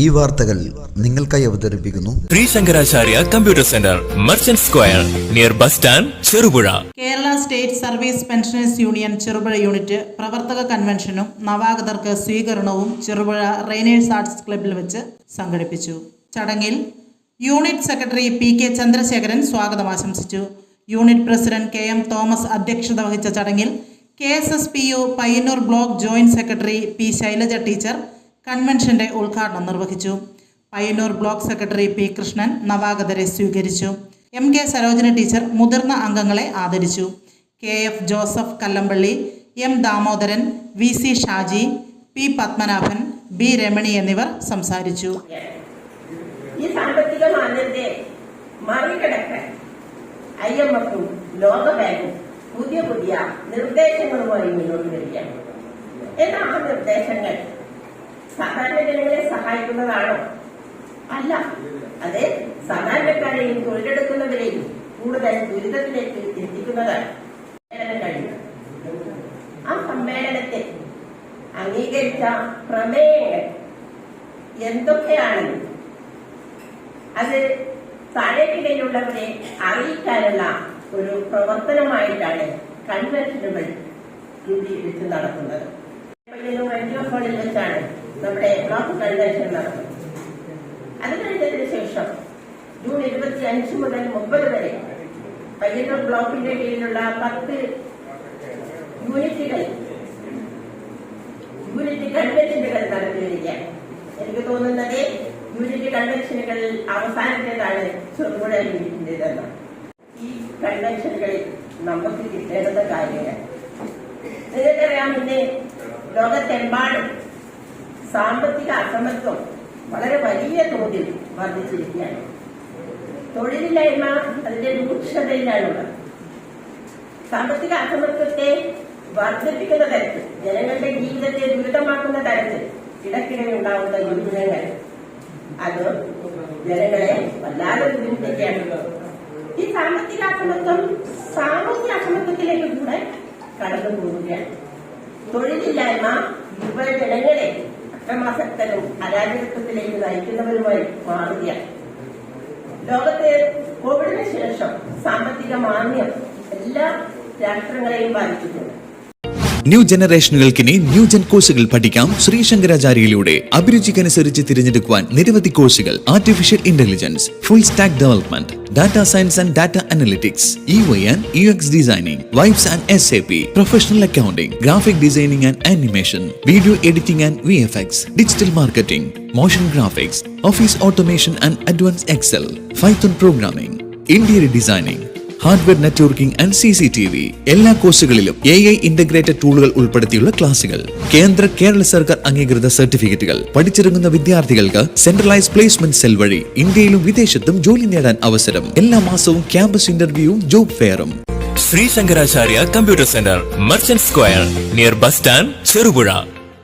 ഈ വാർത്തകൾ നിങ്ങൾക്കായി അവതരിപ്പിക്കുന്നു Sree Sankaracharya computer centre, merchant square, near bus stand, Cherupuzha. Kerala state service pensioners union Cherupuzha unit പ്രവർത്തക കൺവെൻഷനും നവാഗതർക്ക് സ്വീകരണവും ചെറുപുഴ റെയിനേഴ്സ് ആർട്സ് ക്ലബ്ബിൽ വെച്ച് സംഘടിപ്പിച്ചു. ചടങ്ങിൽ യൂണിറ്റ് സെക്രട്ടറി പി.കെ. ചന്ദ്രശേഖരൻ സ്വാഗതം ആശംസിച്ചു. Unit president K M. തോമസ് അധ്യക്ഷത വഹിച്ച ചടങ്ങിൽ KSSPU Payyanur block joint secretary P. Shailaja teacher കൺവെൻഷന്റെ ഉദ്ഘാടനം നിർവഹിച്ചു. Payyanur block secretary P. Krishnan നവാഗതരെ സ്വീകരിച്ചു. MK സരോജന ടീച്ചർ മുതിർന്ന അംഗങ്ങളെ ആദരിച്ചു. KF Joseph Kallampalli, M. Damodaran, VC Shaji, P. Padmanabhan, B. Ramani എന്നിവർ സംസാരിച്ചു. ഈ സാമ്പത്തിക മാന്ദ്യത്തെ മറികടക്കാൻ IMF-ഉം ലോകബാങ്കും പുതിയ നിർദ്ദേശങ്ങളുമായി മുന്നോട്ട് വരികയാണ്. എന്നാൽ ആ നിർദ്ദേശങ്ങൾ സാധാരണ ജനങ്ങളെ സഹായിക്കുന്നതാണോ? അല്ല. അത് സാധാരണക്കാരെയും തൊഴിലെടുക്കുന്നവരെയും കൂടുതൽ ദുരിതത്തിലേക്ക് എത്തിക്കുന്നതാണ്. കഴിഞ്ഞു ആ സമ്മേളനത്തിൽ അംഗീകരിച്ച പ്രമേയങ്ങൾ എന്തൊക്കെയാണെന്ന് അത് താഴേക്കിടയിലുള്ളവരെ അറിയിക്കാനുള്ള ഒരു പ്രവർത്തനമായിട്ടാണ് കൺവെൻഷനുകൾ രൂപീകരിച്ച് നടത്തുന്നത്. റേഡിയോ ഹാളിൽ വെച്ചാണ് നമ്മുടെ ബ്ലോക്ക് കൺവെൻഷൻ നടത്തുന്നത്. അത് കഴിഞ്ഞതിന് ശേഷം ജൂൺ 25 മുതൽ 30 വരെ പയ്യന്നൂർ ബ്ലോക്കിന്റെ കീഴിലുള്ള 10 യൂണിറ്റ് കൺവെൻഷനുകൾ നടത്തി വരികയാണ്. എനിക്ക് തോന്നുന്നത് യൂണിറ്റ് കൺവെൻഷനുകളിൽ അവസാനത്തേതാണ് ചെറുപുഴ യൂണിറ്റിന്റേതെന്ന്. ഈ കൺവെൻഷനുകളിൽ നമുക്ക് കിട്ടേണ്ട കാര്യങ്ങൾ നിങ്ങൾക്കറിയാം. ഇന്ന് ലോകത്തെമ്പാടും സാമ്പത്തിക അസമത്വം വളരെ വലിയ തോതിൽ വർദ്ധിച്ചിരിക്കുകയാണ്. തൊഴിലില്ലായ്മ അതിന്റെ രൂക്ഷതയിലാണുള്ളത്. സാമ്പത്തിക അസമത്വത്തെ വർദ്ധിപ്പിക്കുന്ന തരത്തിൽ, ജനങ്ങളുടെ ജീവിതത്തെ ദുരിതമാക്കുന്ന തരത്തിൽ ഇടയ്ക്കിടെ ഉണ്ടാകുന്ന ദുരിതങ്ങൾ അത് ജനങ്ങളെ വല്ലാതെ ബുദ്ധിമുട്ടിക്കുകയാണ്. ഈ സാമ്പത്തിക അസമത്വം സാമൂഹ്യ അസമത്വത്തിലേക്ക് കൂടെ കടന്നു പോവുകയാണ്. തൊഴിലില്ലായ്മ യുവജനങ്ങളെ അക്രമാസക്തരും അരാജകത്വത്തിലേക്ക് നയിക്കുന്നവരുമായി മാറുകയാണ്. ലോകത്തെ കോവിഡിന് ശേഷം സാമ്പത്തിക മാന്ദ്യം എല്ലാ രാഷ്ട്രങ്ങളെയും ബാധിച്ചിട്ടുണ്ട്. ന്യൂ ജനറേഷനുകൾക്കിനി ന്യൂജൻ കോഴ്സുകൾ പഠിക്കാം ശ്രീശങ്കരാചാര്യയിലൂടെ. അഭിരുചിക്കനുസരിച്ച് തിരഞ്ഞെടുക്കുവാൻ നിരവധി കോഴ്സുകൾ: artificial intelligence, full stack development, data science and data analytics, UI and UX designing, vibes and SAP, professional accounting, graphic designing and animation, video editing and VFX, digital marketing, motion graphics, office automation and advance Excel, Python programming, interior designing, hardware networking and CCTV. എല്ലാ കോഴ്സുകളിലും AI integrated ടൂളുകൾ ഉൾപ്പെടുത്തിയുള്ള ക്ലാസുകൾ. കേരള സർക്കാർ അംഗീകൃത സർട്ടിഫിക്കറ്റുകൾ. പഠിച്ചിറങ്ങുന്ന വിദ്യാർത്ഥികൾക്ക് centralise placement cell വഴി ഇന്ത്യയിലും വിദേശത്തും ജോലി നേടാൻ അവസരം. എല്ലാ മാസവും ക്യാമ്പസ് ഇന്റർവ്യൂവും ജോബ് ഫെയറും. Sree Sankaracharya computer centre, merchant square, near bus stand, Cherupuzha.